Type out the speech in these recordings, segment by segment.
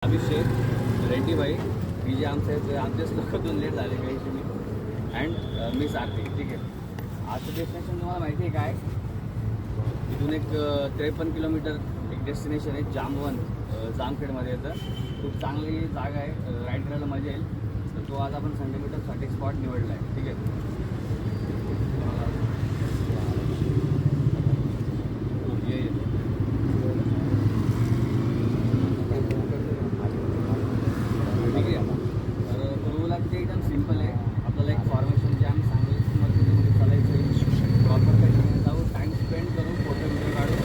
अभिषेक रेड्डी भाई ही जे आमचेच लोक 2 लेट झाले काही तुम्ही अँड मी सारथी. ठीक आहे. आजचं डेस्टिनेशन तुम्हाला माहिती आहे काय? इथून एक 53 किलोमीटर एक डेस्टिनेशन आहे जामखेडमध्ये येतं. खूप चांगली जागा आहे, राईड करायला मजा येईल. तर तो आज आपण संडे मीटअपसाठी स्पॉट निवडला आहे. ठीक आहे. एकदम सिंपल आहे. आपल्याला एक फॉर्मेशन जे आम्ही सांगितलं चालायचं प्रॉपर काही जाऊ, टाईम स्पेंड करू, फोटो व्हिडिओ काढू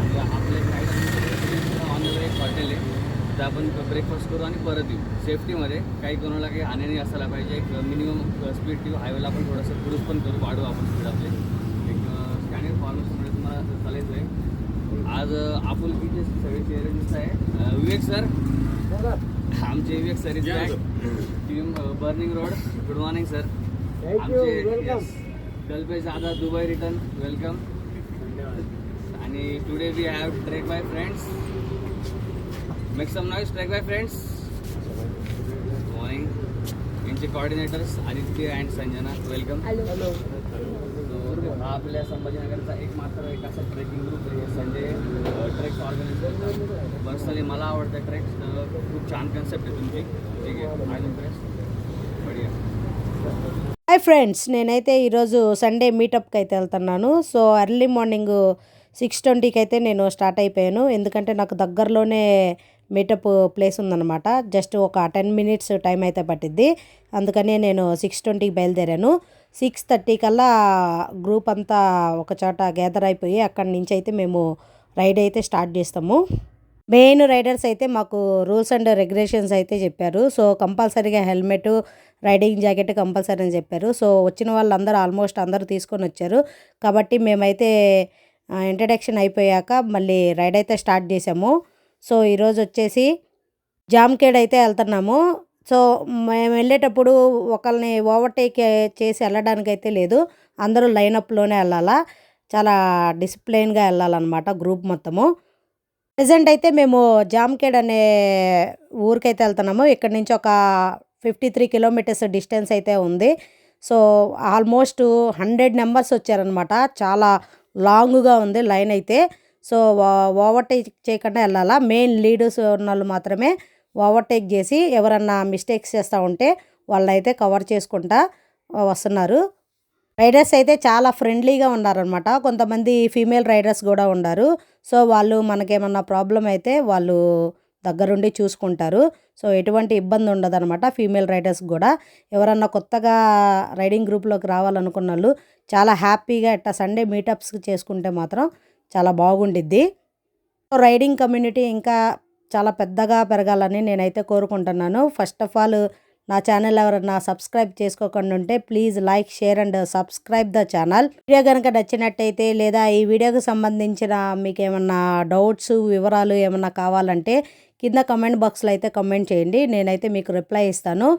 आणि आपले राईड ऑन द वे एक हॉटेल आहे तर आपण ब्रेकफास्ट करू आणि परत येऊ सेफ्टीमध्ये. काही कोणाला काही हानी नाही असायला पाहिजे. एक मिनिमम स्पीड ठेवू. हायवेला आपण थोडंसं क्रूज पण करू, वाढू आपण स्पीड आपले. एक स्टँडर्ड फॉर्मेशनमध्ये तुम्हाला चालायचं आहे. आज आपुलकीचे सगळे चेहरे दिसत आहे. विवेक सर, आमचे Vivek sir is back. Team burning road, good morning sir. आमचे कल्पेश दादा दुबई रिटर्न, वेलकम. आणि today we have trek by friends. Make some noise. Trek by friends. Good morning. यांचे coordinators Aditya and Sanjana, welcome. Hello. हा आपल्या संभाजीनगरचा एक मात्र एक असा ट्रेकिंग ग्रुप आहे संडे ट्रेक्स ऑर्गनाईज करतात. पर्सनली मला आवडतं ट्रेक्स. खूप छान कन्सेप्ट आहे तुमची. ठीक आहे. आय इंटरेस्ट बढिया. హాయ్ ఫ్రెండ్స్, నేనైతే ఈరోజు సండే మీటప్కి అయితే వెళ్తున్నాను. సో ఎర్లీ మార్నింగ్ 6:20కి అయితే నేను స్టార్ట్ అయిపోయాను. ఎందుకంటే నాకు దగ్గరలోనే మీటప్ ప్లేస్ ఉందన్నమాట. జస్ట్ ఒక 10 మినిట్స్ టైం అయితే పట్టిద్ది. అందుకని నేను 6:20కి బయలుదేరాను. 6:30 కల్లా గ్రూప్ అంతా ఒక చోట గ్యాదర్ అయిపోయి అక్కడి నుంచి అయితే మేము రైడ్ అయితే స్టార్ట్ చేస్తాము. మెయిన్ రైడర్స్ అయితే మాకు రూల్స్ అండ్ రెగ్యులేషన్స్ అయితే చెప్పారు. సో కంపల్సరీగా హెల్మెట్, రైడింగ్ జాకెట్ కంపల్సరీ అని చెప్పారు. సో వచ్చిన వాళ్ళందరూ ఆల్మోస్ట్ అందరూ తీసుకొని వచ్చారు. కాబట్టి మేమైతే ఇంట్రడక్షన్ అయిపోయాక మళ్ళీ రైడ్ అయితే స్టార్ట్ చేసాము. సో ఈరోజు వచ్చేసి జామ్ఖేడ్ అయితే వెళ్తున్నాము. సో మేము వెళ్ళేటప్పుడు ఒకరిని ఓవర్టేక్ చేసి వెళ్ళడానికి అయితే లేదు. అందరూ లైనప్లోనే వెళ్ళాలా. చాలా డిసిప్లైన్గా వెళ్ళాలన్నమాట గ్రూప్ మొత్తము. ప్రజెంట్ అయితే మేము జామ్ఖేడ్ అనే ఊరికైతే వెళ్తున్నాము. ఇక్కడ నుంచి ఒక 53 కిలోమీటర్స్ డిస్టెన్స్ అయితే ఉంది. సో ఆల్మోస్ట్ 100 మెంబర్స్ వచ్చారనమాట. చాలా లాంగ్గా ఉంది లైన్ అయితే. సో ఓవర్టేక్ చేయకుండా వెళ్ళాలా. మెయిన్ లీడర్స్ ఉన్న వాళ్ళు మాత్రమే ఓవర్టేక్ చేసి ఎవరన్నా మిస్టేక్స్ చేస్తూ ఉంటే వాళ్ళైతే కవర్ చేసుకుంటా వస్తున్నారు. రైడర్స్ అయితే చాలా ఫ్రెండ్లీగా ఉన్నారనమాట. కొంతమంది ఫీమేల్ రైడర్స్ కూడా ఉన్నారు. సో వాళ్ళు మనకేమన్నా ప్రాబ్లం అయితే వాళ్ళు దగ్గరుండి చూసుకుంటారు. సో ఎటువంటి ఇబ్బంది ఉండదన్నమాట ఫీమేల్ రైడర్స్ కూడా. ఎవరన్నా కొత్తగా రైడింగ్ గ్రూప్లోకి రావాలనుకున్న వాళ్ళు చాలా హ్యాపీగా ఇట్లా సండే మీటప్స్ చేసుకుంటే మాత్రం చాలా బాగుండిద్ది. రైడింగ్ కమ్యూనిటీ ఇంకా చాలా పెద్దగా పెరగాలని నేనైతే కోరుకుంటున్నాను. ఫస్ట్ ఆఫ్ ఆల్ నా ఛానల్ ఎవరన్నా సబ్స్క్రైబ్ చేసుకోకుండా ఉంటే please like, share and subscribe the channel. Video కనుక నచ్చినట్టయితే లేదా ఈ వీడియోకి సంబంధించిన మీకు ఏమన్నా డౌట్స్, వివరాలు ఏమన్నా కావాలంటే కింద కమెంట్ బాక్స్లో అయితే కమెంట్ చేయండి. నేనైతే మీకు రిప్లై ఇస్తాను.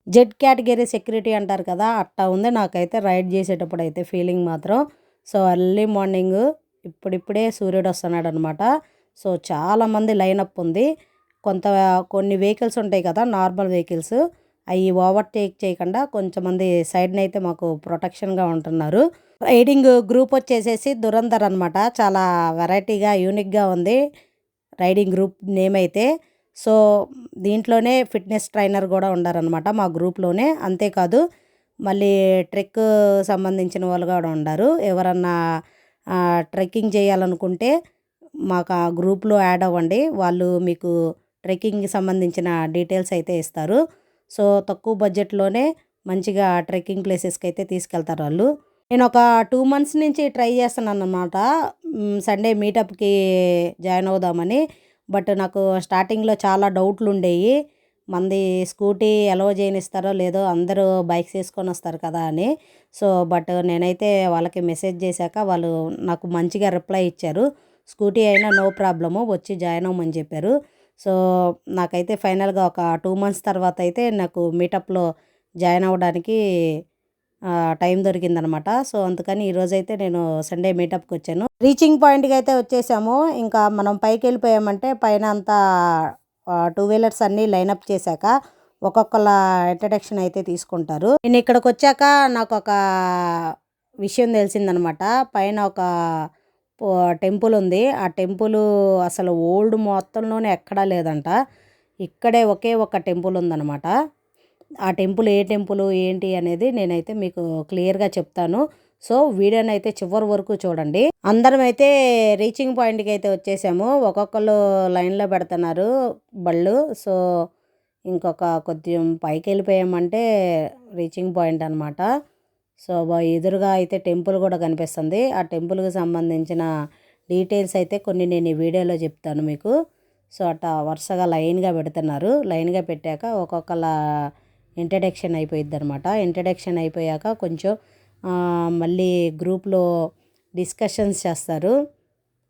జెడ్ కేటగిరీ సెక్యూరిటీ అంటారు కదా, అట్టా ఉంది నాకైతే రైడ్ చేసేటప్పుడు అయితే ఫీలింగ్ మాత్రం. సో ఎర్లీ మార్నింగ్ ఇప్పుడిప్పుడే సూర్యుడు వస్తున్నాడు అనమాట. సో చాలామంది లైనప్ ఉంది. కొన్ని వెహికల్స్ ఉంటాయి కదా, నార్మల్ వెహికల్స్, అవి ఓవర్టేక్ చేయకుండా కొంచెంమంది సైడ్ని అయితే మాకు ప్రొటెక్షన్గా ఉంటున్నారు. రైడింగ్ గ్రూప్ వచ్చేసేసి దురంధర్ అనమాట. చాలా వెరైటీగా యూనిక్గా ఉంది రైడింగ్ గ్రూప్ నేమ్ అయితే. సో దీంట్లోనే ఫిట్నెస్ ట్రైనర్ కూడా ఉండారనమాట మా గ్రూప్లోనే. అంతేకాదు మళ్ళీ ట్రెక్ సంబంధించిన వాళ్ళు కూడా ఉన్నారు. ఎవరన్నా ట్రెక్కింగ్ చేయాలనుకుంటే మాకు ఆ గ్రూప్లో యాడ్ అవ్వండి. వాళ్ళు మీకు ట్రెక్కింగ్కి సంబంధించిన డీటెయిల్స్ అయితే ఇస్తారు. సో తక్కువ బడ్జెట్లోనే మంచిగా ట్రెక్కింగ్ ప్లేసెస్కి అయితే తీసుకెళ్తారు వాళ్ళు. నేను ఒక 2 months నుంచి ట్రై చేస్తున్నాను అన్నమాట సండే మీటప్కి జాయిన్ అవుదామని. బట్ నాకు స్టార్టింగ్లో చాలా డౌట్లు ఉండేవి. మంది స్కూటీ ఎలవ చేయనిస్తారో లేదో, అందరూ బైక్స్ వేసుకొని వస్తారు కదా అని. సో బట్ నేనైతే వాళ్ళకి మెసేజ్ చేశాక వాళ్ళు నాకు మంచిగా రిప్లై ఇచ్చారు. స్కూటీ అయినా నో ప్రాబ్లము, వచ్చి జాయిన్ అవ్వమని చెప్పారు. సో నాకైతే ఫైనల్గా ఒక 2 months తర్వాత అయితే నాకు మీటప్లో జాయిన్ అవ్వడానికి టైం దొరికిందనమాట. సో అందుకని ఈరోజైతే నేను సండే మీటప్కి వచ్చాను. రీచింగ్ పాయింట్కి అయితే వచ్చేసాము. ఇంకా మనం పైకి వెళ్ళిపోయామంటే పైన అంతా టూ వీలర్స్ అన్నీ లైనప్ చేశాక ఒక్కొక్కళ్ళ ఇంట్రడక్షన్ అయితే తీసుకుంటారు. నేను ఇక్కడికి వచ్చాక నాకు ఒక విషయం తెలిసిందనమాట. పైన ఒక టెంపుల్ ఉంది. ఆ టెంపుల్ అసలు ఓల్డ్ మొత్తంలోనే ఎక్కడా లేదంట. ఇక్కడే ఒకే ఒక టెంపుల్ ఉందన్నమాట. ఆ టెంపుల్ ఏ టెంపుల్ ఏంటి అనేది నేనైతే మీకు క్లియర్గా చెప్తాను. సో వీడియోని అయితే చివరి వరకు చూడండి. అందరం అయితే రీచింగ్ పాయింట్కి అయితే వచ్చేసాము. ఒక్కొక్కరు లైన్లో పెడుతున్నారు బళ్ళు. సో ఇంకొక కొద్దిగా పైకి వెళ్ళిపోయామంటే రీచింగ్ పాయింట్ అనమాట. సో ఎదురుగా అయితే టెంపుల్ కూడా కనిపిస్తుంది. ఆ టెంపుల్కి సంబంధించిన డీటెయిల్స్ అయితే కొన్ని నేను ఈ వీడియోలో చెప్తాను మీకు. సో అట్లా వరుసగా లైన్గా పెడుతున్నారు. లైన్గా పెట్టాక ఒక్కొక్కళ్ళ ఇంట్రడక్షన్ అయిపోయిద్ది అనమాట. ఇంట్రడక్షన్ అయిపోయాక కొంచెం మళ్ళీ గ్రూప్లో డిస్కషన్స్ చేస్తారు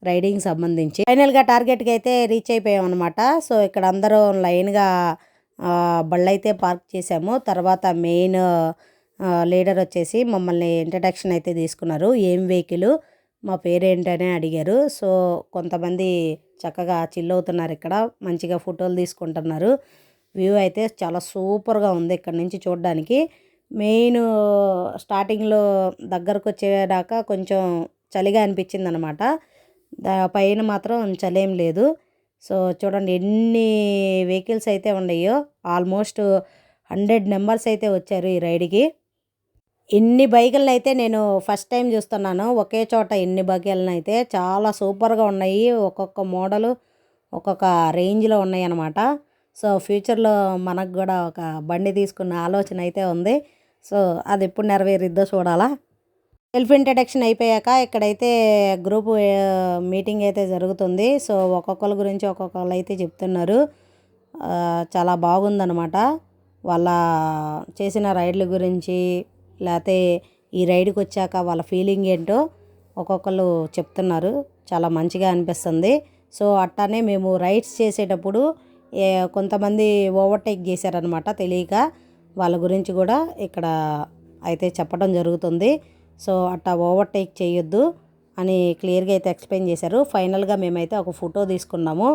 రైడింగ్ సంబంధించి. ఫైనల్గా టార్గెట్కి అయితే రీచ్ అయిపోయాం అనమాట. సో ఇక్కడ అందరూ లైన్గా బళ్ళైతే పార్క్ చేసాము. తర్వాత మెయిన్ లీడర్ వచ్చేసి మమ్మల్ని ఇంట్రడక్షన్ అయితే తీసుకున్నారు. ఏం వెహికల్, మా పేరేంటనే అడిగారు. సో కొంతమంది చక్కగా చిల్ అవుతున్నారు, ఇక్కడ మంచిగా ఫోటోలు తీసుకుంటున్నారు. వ్యూ అయితే చాలా సూపర్గా ఉంది ఇక్కడ నుంచి చూడడానికి. మెయిన్ స్టార్టింగ్లో దగ్గరకు వచ్చేదాకా కొంచెం చలిగా అనిపించింది అనమాట. పైన మాత్రం చలేం లేదు. సో చూడండి ఎన్ని వెహికల్స్ అయితే ఉన్నాయో. ఆల్మోస్ట్ 100 మెంబర్స్ అయితే వచ్చారు ఈ రైడ్కి. ఇన్ని బైకులను అయితే నేను ఫస్ట్ టైం చూస్తున్నాను. ఒకే చోట ఇన్ని బైకులను అయితే చాలా సూపర్గా ఉన్నాయి. ఒక్కొక్క మోడలు ఒక్కొక్క రేంజ్లో ఉన్నాయి అన్నమాట. సో ఫ్యూచర్లో మనకు కూడా ఒక బండి తీసుకున్న ఆలోచన అయితే ఉంది. సో అది ఎప్పుడు నెరవేరిద్దో చూడాలా. సెల్ఫ్ ఇంట్రడక్షన్ అయిపోయాక ఇక్కడైతే గ్రూప్ మీటింగ్ అయితే జరుగుతుంది. సో ఒక్కొక్కరి గురించి ఒక్కొక్కరు అయితే చెప్తున్నారు. చాలా బాగుందన్నమాట. వాళ్ళ చేసిన రైడ్ల గురించి, లేకపోతే ఈ రైడ్కి వచ్చాక వాళ్ళ ఫీలింగ్ ఏంటో ఒక్కొక్కరు చెప్తున్నారు. చాలా మంచిగా అనిపిస్తుంది. సో అట్టానే మేము రైడ్స్ చేసేటప్పుడు కొంతమంది ఓవర్టేక్ చేశారనమాట తెలియక. వాళ్ళ గురించి కూడా ఇక్కడ అయితే చెప్పడం జరుగుతుంది. సో అట్టా ఓవర్టేక్ చేయొద్దు అని క్లియర్గా అయితే ఎక్స్ప్లెయిన్ చేశారు. ఫైనల్గా మేమైతే ఒక ఫోటో తీసుకున్నాము.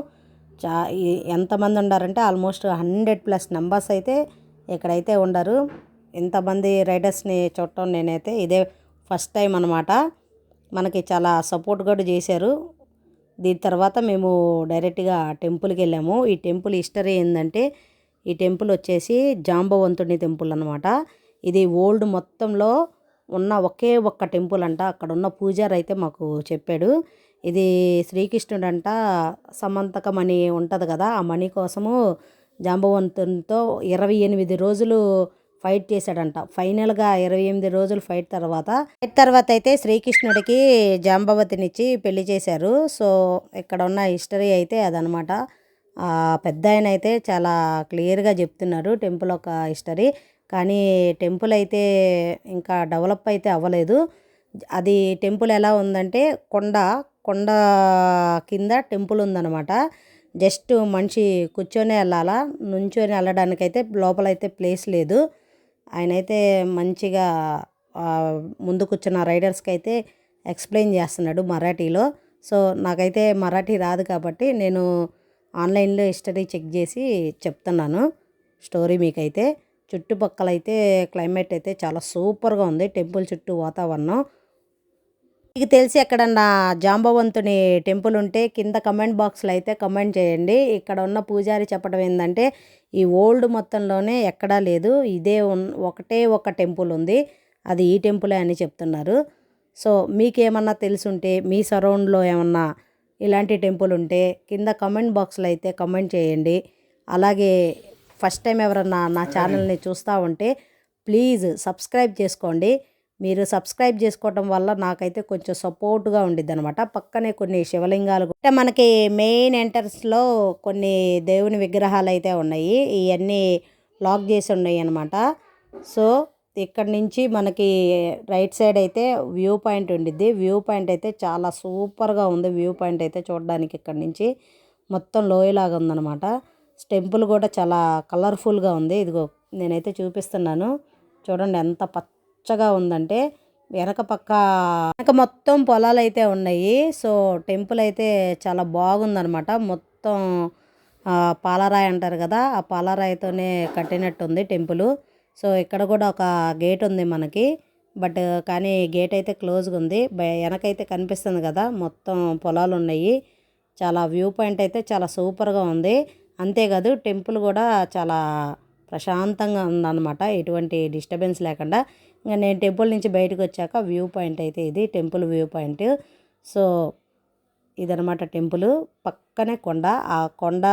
ఎంతమంది ఉండారంటే ఆల్మోస్ట్ 100+ మెంబర్స్ అయితే ఇక్కడైతే ఉండరు. ఇంతమంది రైడర్స్ని చూడటం నేనైతే ఇదే ఫస్ట్ టైం అనమాట. మనకి చాలా సపోర్ట్ కూడా చేశారు. దీని తర్వాత మేము డైరెక్ట్గా టెంపుల్కి వెళ్ళాము. ఈ టెంపుల్ హిస్టరీ ఏంటంటే, ఈ టెంపుల్ వచ్చేసి జాంబవంతుని టెంపుల్ అనమాట. ఇది ఓల్డ్ మొత్తంలో ఉన్న ఒకే ఒక్క టెంపుల్ అంట. అక్కడ ఉన్న పూజారి అయితే మాకు చెప్పాడు. ఇది శ్రీకృష్ణుడు అంట సమంతక మణి ఉంటుంది కదా, ఆ మణి కోసము జాంబవంతునితో 28 రోజులు ఫైట్ చేశాడంట. ఫైనల్గా 28 రోజులు ఫైట్ తర్వాత అయితే శ్రీకృష్ణుడికి జాంబవతినిచ్చి పెళ్లి చేశారు. సో ఇక్కడ ఉన్న హిస్టరీ అయితే అదనమాట. పెద్ద ఆయన అయితే చాలా క్లియర్గా చెప్తున్నారు టెంపుల్ ఒక హిస్టరీ. కానీ టెంపుల్ అయితే ఇంకా డెవలప్ అయితే అవ్వలేదు. అది టెంపుల్ ఎలా ఉందంటే కొండ కింద టెంపుల్ ఉందన్నమాట. జస్ట్ మనిషి కూర్చొని వెళ్ళాలా, నుంచొని వెళ్ళడానికైతే లోపలైతే ప్లేస్ లేదు. ఆయనైతే మంచిగా ముందు కూర్చున్న రైడర్స్కి అయితే ఎక్స్ప్లెయిన్ చేస్తున్నాడు మరాఠీలో. సో నాకైతే మరాఠీ రాదు కాబట్టి నేను ఆన్లైన్లో హిస్టరీ చెక్ చేసి చెప్తున్నాను స్టోరీ మీకైతే. చుట్టుపక్కల అయితే క్లైమేట్ అయితే చాలా సూపర్గా ఉంది. టెంపుల్ చుట్టూ వాతావరణం. మీకు తెలిసి ఎక్కడన్నా జాంబవంతుని టెంపుల్ ఉంటే కింద కమెంట్ బాక్స్లో అయితే కమెంట్ చేయండి. ఇక్కడ ఉన్న పూజారి చెప్పడం ఏంటంటే, ఈ ఓల్డ్ మొత్తంలోనే ఎక్కడా లేదు, ఇదే ఒకటే ఒక టెంపుల్ ఉంది, అది ఈ టెంపులే అని చెప్తున్నారు. సో మీకేమన్నా తెలుసుంటే, మీ సరౌండ్లో ఏమన్నా ఇలాంటి టెంపుల్ ఉంటే కింద కమెంట్ బాక్స్లో అయితే కమెంట్ చేయండి. అలాగే ఫస్ట్ టైం ఎవరన్నా నా ఛానల్ని చూస్తూ ఉంటే ప్లీజ్ సబ్స్క్రైబ్ చేసుకోండి. మీరు సబ్స్క్రైబ్ చేసుకోవటం వల్ల నాకైతే కొంచెం సపోర్ట్గా ఉండిద్ది అనమాట. పక్కనే కొన్ని శివలింగాలు అంటే మనకి మెయిన్ ఎంట్రన్స్లో కొన్ని దేవుని విగ్రహాలు అయితే ఉన్నాయి. ఇవన్నీ లాక్ చేసి ఉన్నాయి అనమాట. సో ఇక్కడ నుంచి మనకి రైట్ సైడ్ అయితే వ్యూ పాయింట్ ఉండిద్ది. వ్యూ పాయింట్ అయితే చాలా సూపర్గా ఉంది. వ్యూ పాయింట్ అయితే చూడడానికి ఇక్కడ నుంచి మొత్తం లోయలాగా ఉందన్నమాట. టెంపుల్ కూడా చాలా కలర్ఫుల్గా ఉంది. ఇదిగో నేనైతే చూపిస్తున్నాను చూడండి, ఎంత పచ్చగా ఉందంటే. వెనక మొత్తం పొలాలు అయితే ఉన్నాయి. సో టెంపుల్ అయితే చాలా బాగుందనమాట. మొత్తం పాలరాయి అంటారు కదా, ఆ పాలరాయితోనే కట్టినట్టుంది టెంపుల్. సో ఇక్కడ కూడా ఒక గేట్ ఉంది మనకి, బట్ కానీ గేట్ అయితే క్లోజ్గా ఉంది. వెనకైతే కనిపిస్తుంది కదా, మొత్తం పొలాలు ఉన్నాయి. చాలా వ్యూ పాయింట్ అయితే చాలా సూపర్గా ఉంది. అంతేకాదు టెంపుల్ కూడా చాలా ప్రశాంతంగా ఉందన్నమాట, ఎటువంటి డిస్టర్బెన్స్ లేకుండా. ఇంకా నేను టెంపుల్ నుంచి బయటకు వచ్చాక వ్యూ పాయింట్ అయితే ఇది టెంపుల్ వ్యూ పాయింట్. సో ఇదనమాట టెంపుల్. పక్కనే కొండ, ఆ కొండ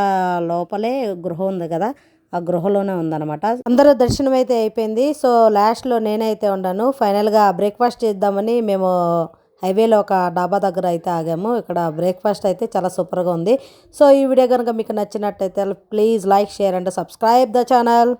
లోపలే గృహ ఉంది కదా, ఆ గృహలోనే ఉందన్నమాట. అందరూ దర్శనం అయితే అయిపోయింది. సో లాస్ట్లో నేనైతే ఉన్నాను. ఫైనల్గా బ్రేక్ఫాస్ట్ చేద్దామని మేము హైవేలో ఒక డాబా దగ్గర అయితే ఆగాము. ఇక్కడ బ్రేక్ఫాస్ట్ అయితే చాలా సూపర్గా ఉంది. సో ఈ వీడియో కనుక మీకు నచ్చినట్టయితే please like, share and subscribe the channel.